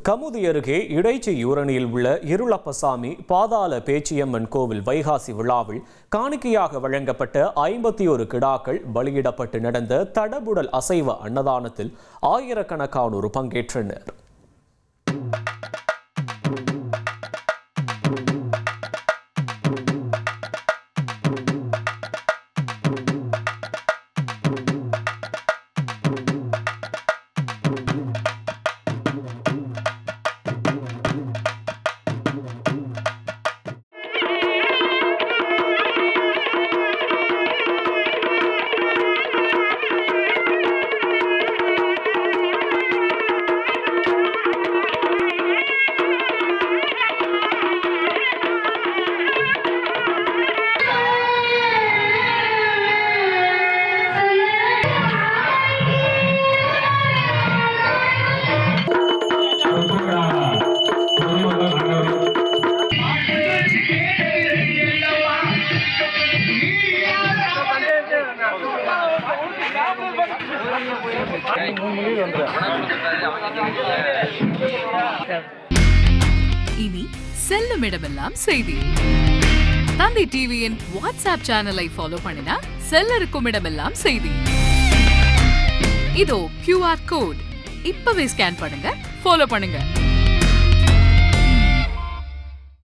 கமுதி அருகே இடைச்சியூரணியில் உள்ள இருளப்பசாமி பாதாள பேச்சியம்மன் கோவில் வைகாசி விழாவில் காணிக்கையாக வழங்கப்பட்ட 51 கிடாக்கள் பலியிடப்பட்டு நடந்த தடபுடல் அசைவ அன்னதானத்தில் ஆயிரக்கணக்கானோர் பங்கேற்றனர். இனி செல்லும் இடமெல்லாம் செய்தி. தந்தை டிவியின் வாட்ஸ்அப் சேனலை ஃபாலோ பண்ணினா செல்ல இருக்கும் இடமெல்லாம் செய்தி. இதோ QR கோட் இப்பவே ஸ்கேன் பண்ணுங்க, ஃபாலோ பண்ணுங்க.